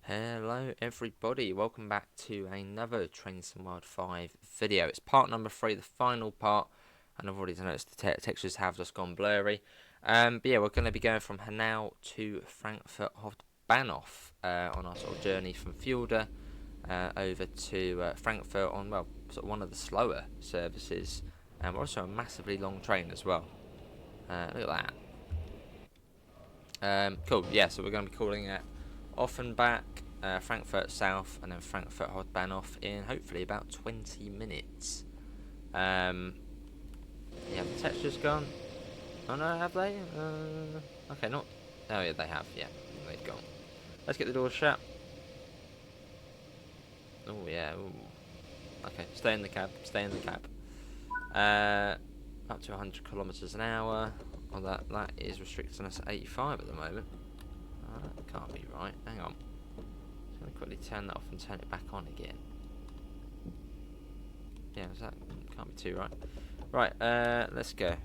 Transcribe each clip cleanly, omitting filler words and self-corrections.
Hello everybody, welcome back to another Train Sim World 5 video. It's part number 3, the final part, and I've already noticed the textures have just gone blurry. But yeah, we're going to be going from Hanau to Frankfurt Hauptbahnhof on our sort of journey from Fulda over to Frankfurt on, well, sort of one of the slower services, and we're also a massively long train as well. Look at that. Cool, yeah, so we're going to be calling it Offenbach, Frankfurt South, and then Frankfurt Hauptbahnhof in hopefully about 20 minutes. Yeah, the texture's gone. Oh no, have they? Okay, not. Oh yeah, they have. Yeah, they've gone. Let's get the door shut. Oh yeah. Ooh. Okay, stay in the cab. Stay in the cab. Up to 100 kilometers an hour. Well, that is restricting us at 85 at the moment. That can't be right. Hang on. Just going to quickly turn that off and turn it back on again. Yeah, that can't be too right. Right, let's go.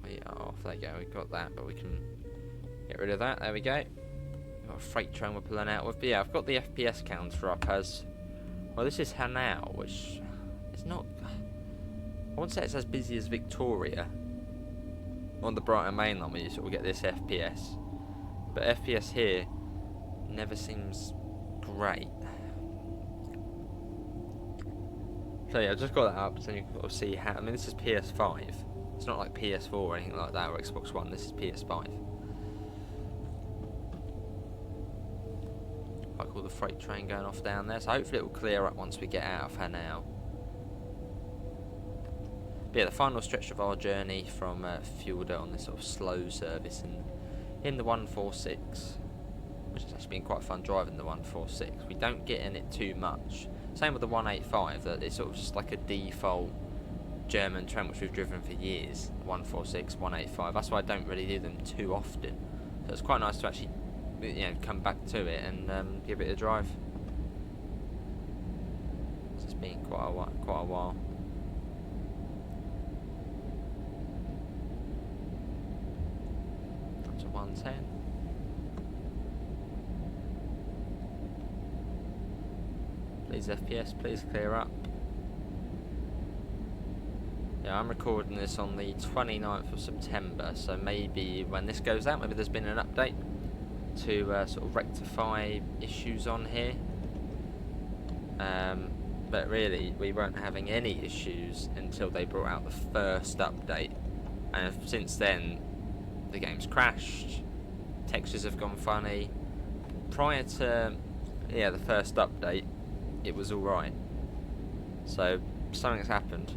We are off. There you go. We've got that, but we can get rid of that. There we go. We've got a freight train we're pulling out with. But yeah, I've got the FPS counter up as well. This is Hanau, which is not. I wouldn't say it's as busy as Victoria on the Brighton main line where you sort of get this FPS, but FPS here never seems great. So yeah, I've just got that up so you can sort of see how. I mean, this is PS5. It's not like PS4 or anything like that or Xbox One. This is PS5. I call the freight train going off down there, so hopefully it will clear up once we get out of Hanau. But yeah, the final stretch of our journey from Fulda on this sort of slow service in the 146, which has actually been quite fun driving the 146. We don't get in it too much. Same with the 185, that it's sort of just like a default German train which we've driven for years. 146, 185. That's why I don't really do them too often. So it's quite nice to actually, come back to it and give it a drive. It's been quite a while. Up to 110. Please FPS, please clear up. Yeah, I'm recording this on the 29th of September, so maybe when this goes out, maybe there's been an update to sort of rectify issues on here. But really, we weren't having any issues until they brought out the first update, and since then, the game's crashed, textures have gone funny. Prior to, the first update, it was alright. So, something's happened.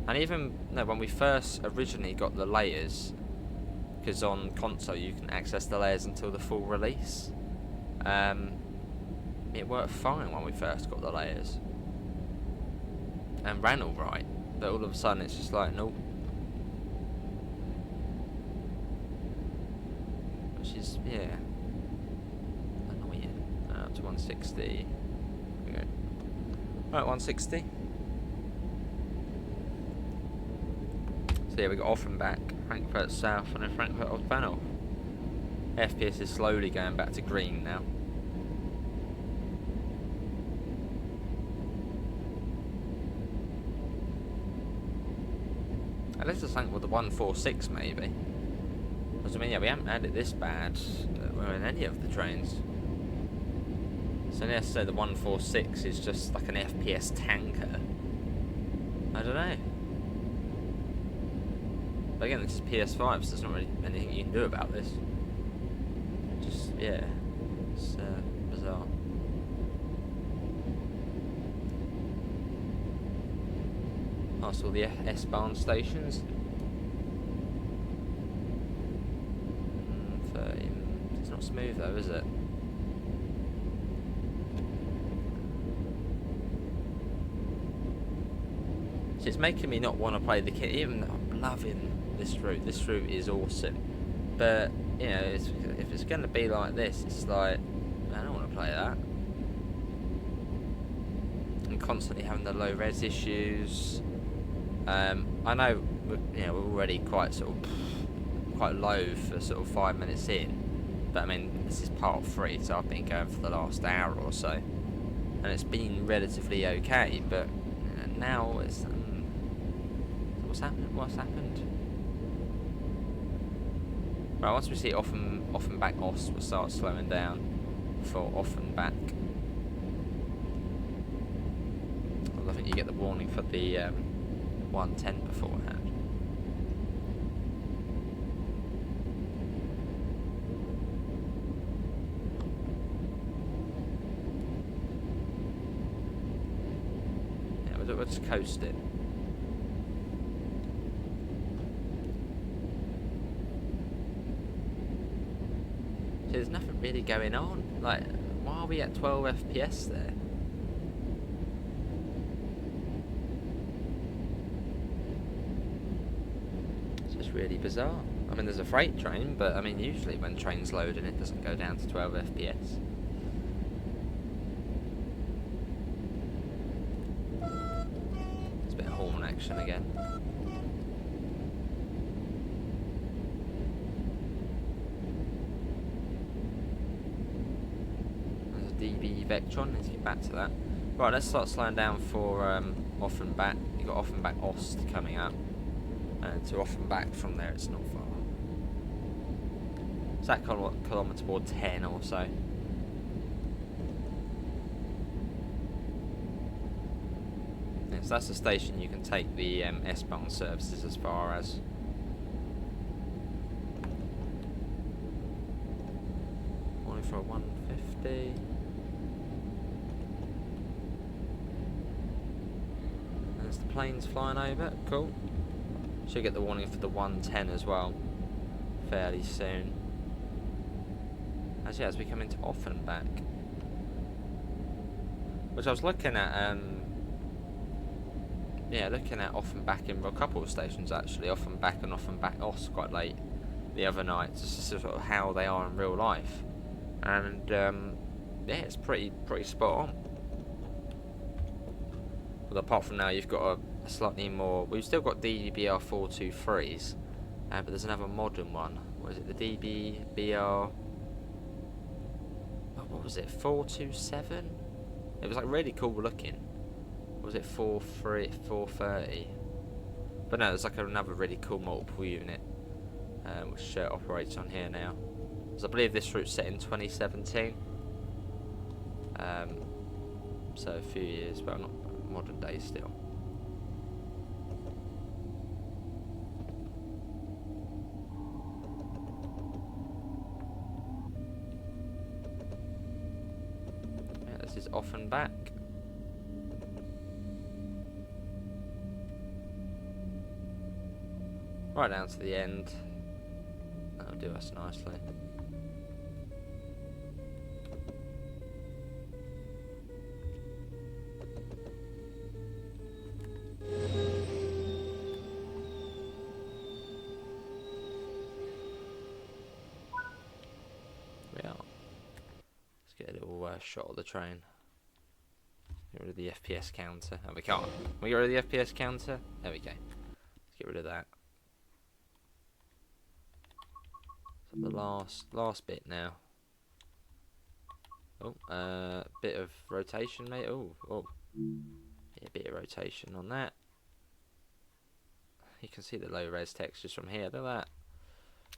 And even when we first originally got the layers, because on console you can access the layers until the full release, it worked fine when we first got the layers and ran alright, but all of a sudden it's just like nope, which is annoying. Up to 160. There we go. Right, 160. So yeah, we got Offenbach, Frankfurt South, and then Frankfurt Hauptbahnhof. FPS is slowly going back to green now. Let's just think with the 146 maybe. Because I mean, we haven't had it this bad in any of the trains. So let's say the 146 is just like an FPS tanker. I don't know. But again, this is PS5, so there's not really anything you can do about this. Just, it's bizarre. Past all the S-Bahn stations. 30. It's not smooth though, is it? So it's making me not want to play the kit, even though I'm loving this route. This route is awesome, but if it's going to be like this, it's like I don't want to play that. And constantly having the low res issues. I know we're already quite low for sort of 5 minutes in, but I mean this is part 3, so I've been going for the last hour or so, and it's been relatively okay. But now it's what's happened? Right, once we see Offenbach Ost, we'll start slowing down for Offenbach. Well, I think you get the warning for the 110 beforehand. Yeah, we'll just coast it. So there's nothing really going on. Like, why are we at 12 FPS there? Really bizarre. I mean, there's a freight train, but I mean, usually when trains load and it doesn't go down to 12 FPS. There's a bit of horn action again. There's a DB Vectron. Let's get back to that. Right, let's start slowing down for Offenbach. You've got Offenbach Ost coming up. And to Offenbach from there, it's not far. It's that kilometre board 10 or so. Yeah, so that's the station you can take the S-Bahn services as far as. Only for a 150. There's the planes flying over. Cool. Should get the warning for the 110 as well fairly soon. As we come into Offenbach, which I was looking at, looking at Offenbach in a couple of stations actually, Offenbach and Offenbach Ost quite late the other night, just to sort of how they are in real life, and yeah, it's pretty spot on. Well, apart from now, you've got a slightly more. We've still got DBR 423s, but there's another modern one. What is it? The DBR. What was it? 427. It was like really cool looking. Or was it 430? But no, there's like another really cool multiple unit, which operates on here now. So I believe this route's set in 2017. So a few years, but not modern day still. This is Offenbach. Right down to the end. That'll do us nicely. We are. Let's get a little shot of the train. Get rid of the FPS counter. Oh, we can't. Can we get rid of the FPS counter? There we go. Let's get rid of that. So the last bit now. Oh, bit of rotation, mate. Oh, yeah, a bit of rotation on that. You can see the low res textures from here. Look at that.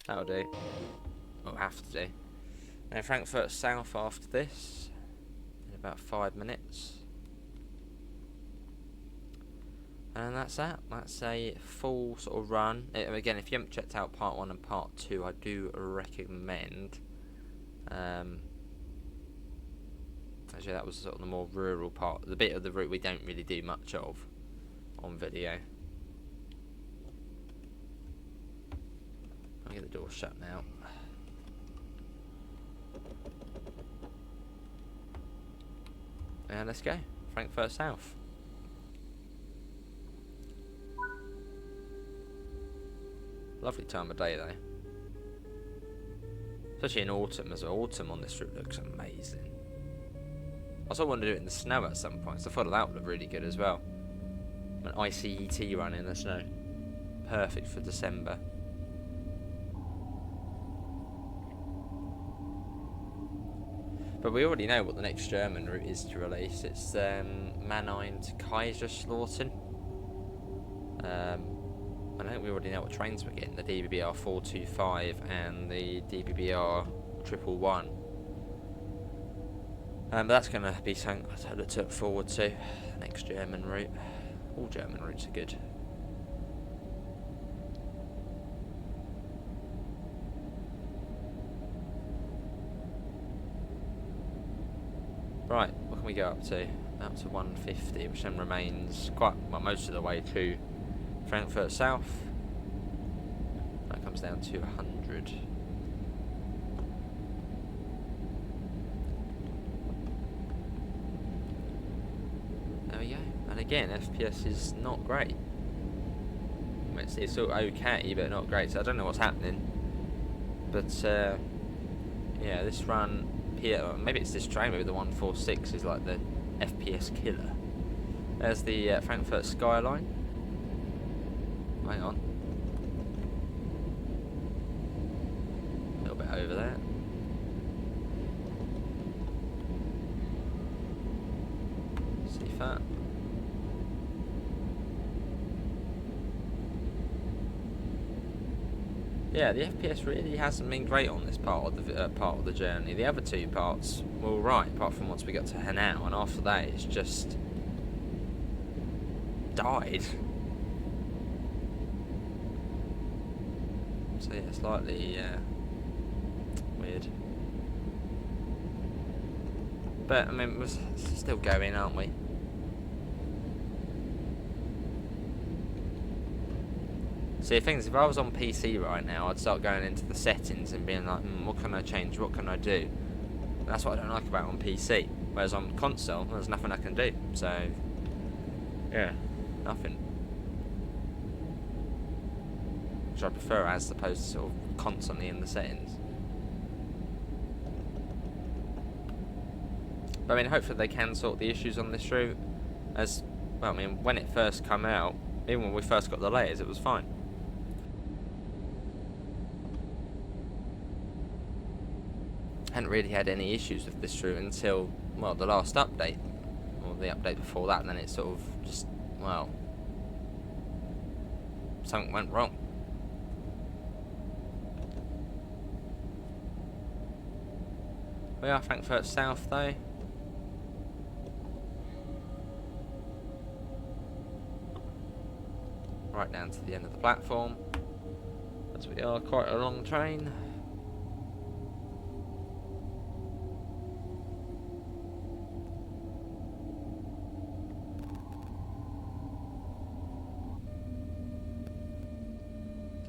That'll do. Oh, have to do. Now Frankfurt South after this, in about 5 minutes. And that's that. That's a full sort of run. Again, if you haven't checked out part 1 and part 2, I do recommend. Actually, that was sort of the more rural part, the bit of the route we don't really do much of on video. I'll get the door shut now. And let's go. Frankfurt South. Lovely time of day though. Especially in autumn as well. Autumn on this route looks amazing. I also want to do it in the snow at some point, so I thought that would look really good as well. An ICET run in the snow. Perfect for December. But we already know what the next German route is to release. It's Mannheim to Kaiserslautern. I think we already know what trains we're getting. The DBBR 425 and the DBBR 111. But that's going to be something I look forward to. The next German route. All German routes are good. Right, what can we go up to? Up to 150, which then remains quite well, most of the way to Frankfurt South. That comes down to 100. There we go. And again, FPS is not great. It's sort of okay, but not great. So I don't know what's happening. But yeah, this run. Maybe it's this train, maybe the 146 is like the FPS killer. There's the Frankfurt skyline. Hang on. A little bit over there. See that? Yeah, the FPS really hasn't been great on this part of the journey. The other two parts were alright, apart from once we got to Hanau, and after that it's just died. So yeah, slightly weird. But I mean, we're still going, aren't we? See, the thing is, if I was on PC right now, I'd start going into the settings and being like, what can I change, what can I do? And that's what I don't like about on PC. Whereas on console, there's nothing I can do. So, yeah, nothing. Which I prefer as opposed to sort of constantly in the settings. But I mean, hopefully they can sort the issues on this route. As, well, I mean, when it first came out, even when we first got the layers, it was fine. Hadn't really had any issues with this route until, well, the last update, or the update before that, and then it sort of just, well, something went wrong. We are Frankfurt South though. Right down to the end of the platform, as we are quite a long train.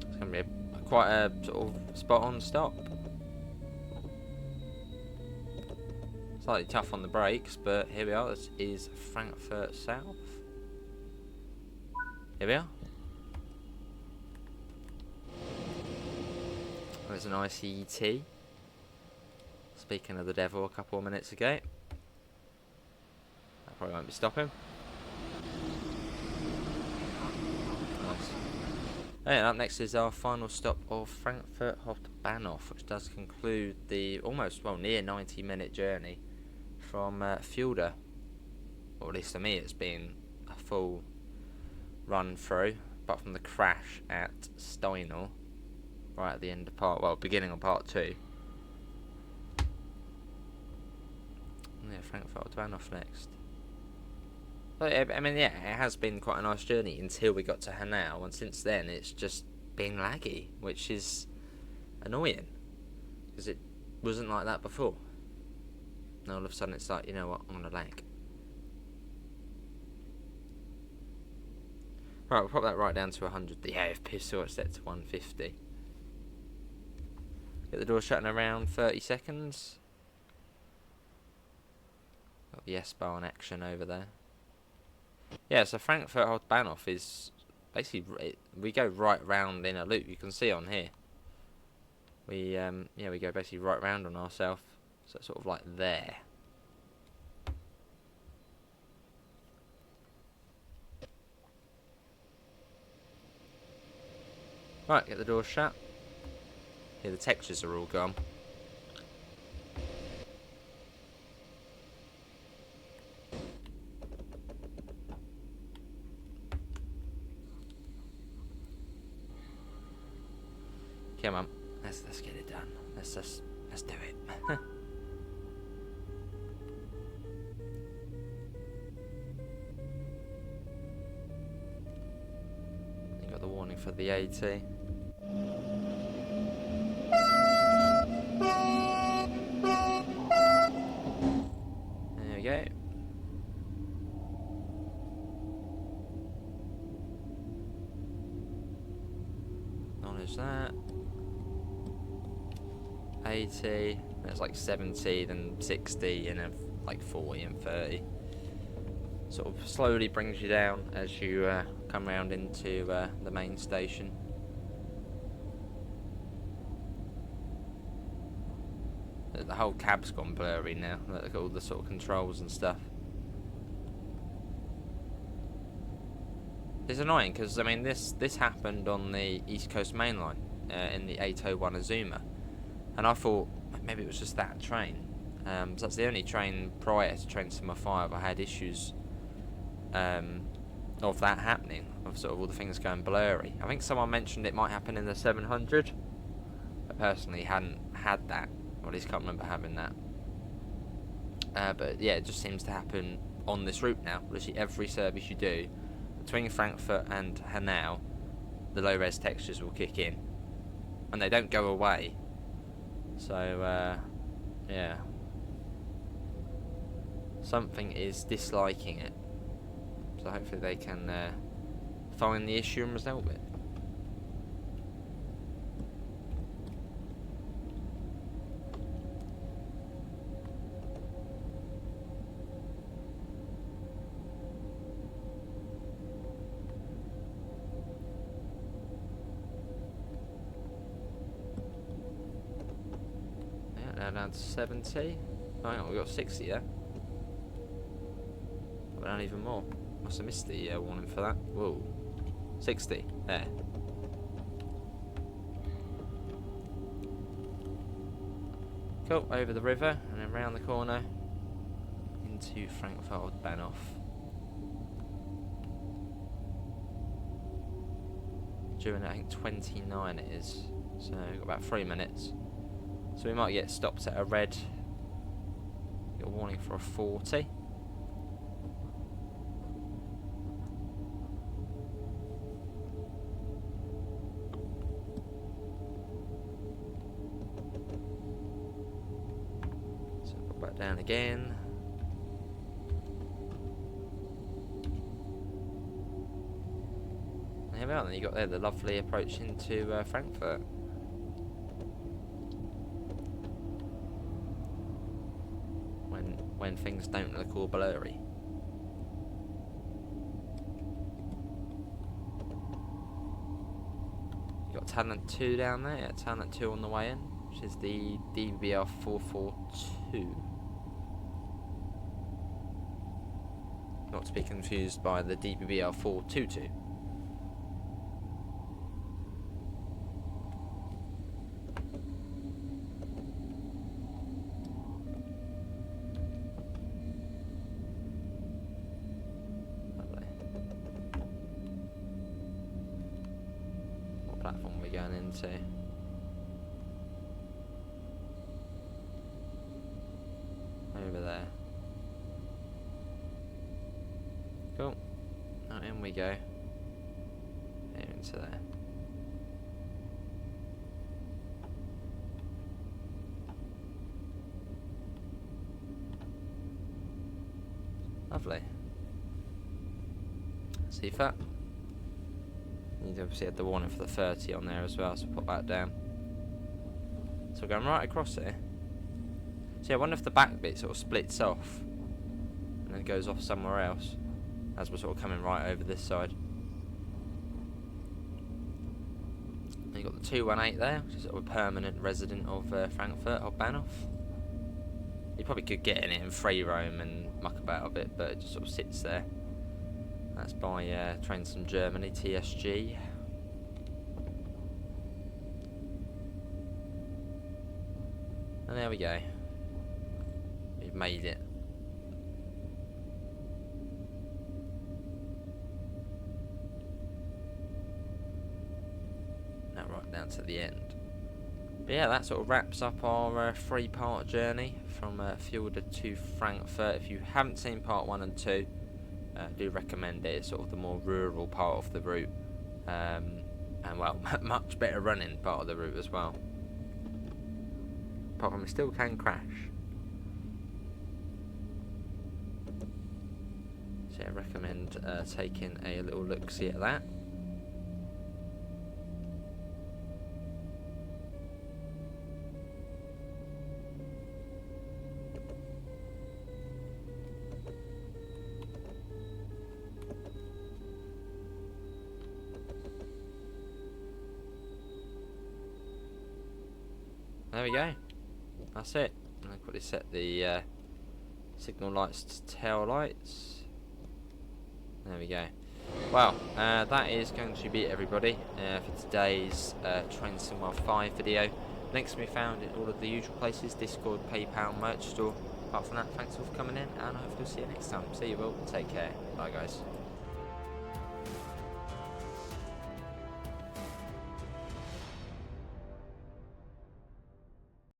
It's going to be quite a sort of spot on stop. Slightly tough on the brakes, but here we are. This is Frankfurt South. Here we are. There's an ICET. Speaking of the devil a couple of minutes ago. That probably won't be stopping. Nice. And up next is our final stop of Frankfurt Hauptbahnhof, which does conclude the almost, well, near 90-minute journey from Fulda. Or at least to me it's been a full run through, apart from the crash at Steinel. Right at the end of beginning of part 2. Yeah, Frankfurt Hauptbahnhof next. But, I mean, yeah, it has been quite a nice journey until we got to Hanau, and since then it's just been laggy, which is annoying, because it wasn't like that before. And all of a sudden it's like, you know what, I'm gonna lag. Right, we'll pop that right down to 100. The AFP saw it set to 150. Get the door shut in around 30 seconds. Got the S-bar in action over there. Yeah, so Frankfurt Hauptbahnhof is basically, we go right round in a loop. You can see on here. We we go basically right round on ourselves. So it's sort of like there. Right, get the door shut. Yeah, the textures are all gone. Come on, let's get it done. Let's do it. You got the warning for the AT. There we go. Acknowledge that. 80, that's like 70, then 60, and then like 40 and 30. Sort of slowly brings you down as you come round into the main station. The whole cab's gone blurry now. Look at all the sort of controls and stuff. It's annoying because I mean this happened on the East Coast Main Line in the 801 Azuma. And I thought maybe it was just that train. So that's the only train prior to train number 5 I had issues of that happening, of sort of all the things going blurry. I think someone mentioned it might happen in the 700. I personally hadn't had that, or at least can't remember having that. But yeah, it just seems to happen on this route now. Literally every service you do between Frankfurt and Hanau, the low res textures will kick in, and they don't go away. So, yeah. Something is disliking it. So hopefully they can find the issue and resolve it. Now down to 70. Oh, hang on, we've got 60 there. Got down even more. Must have missed the warning for that. Whoa. 60. There. Cool. Over the river and then round the corner into Frankfurt Bahnhof. During I think 29 it is. So we've got about 3 minutes. So we might get stopped at a red. Get a warning for a 40. So put back down again. And here we are, then you got there the lovely approach into Frankfurt. When things don't look all blurry. You got Talent 2 down there, yeah, Talent 2 on the way in, which is the DBR 442. Not to be confused by the DBR 422. Platform we're going into. Over there. Cool. Now in we go. Here into there. Lovely. See that? You obviously had the warning for the 30 on there as well, so put that down. So we're going right across here. So yeah, I wonder if the back bit sort of splits off and then goes off somewhere else as we're sort of coming right over this side. And you've got the 218 there, which is sort of a permanent resident of Frankfurt or Bahnhof. You probably could get in it and free roam and muck about a bit, but it just sort of sits there. That's by Trains from Germany, TSG. And there we go. We've made it. Now right down to the end. But yeah, that sort of wraps up our 3-part journey from Fulda to Frankfurt. If you haven't seen part 1 and 2, I do recommend it. It's sort of the more rural part of the route. And well, much better running part of the route as well. Apart from it still can crash. So I recommend taking a little look-see at that. There we go. That's it. And I'll quickly set the signal lights to tail lights. There we go. Well, that is going to be it, everybody, for today's Train Sim World 5 video. Links can be found in all of the usual places: Discord, PayPal, merch store. Apart from that, thanks all for coming in, and I hope to see you next time. See you all. Take care. Bye, guys.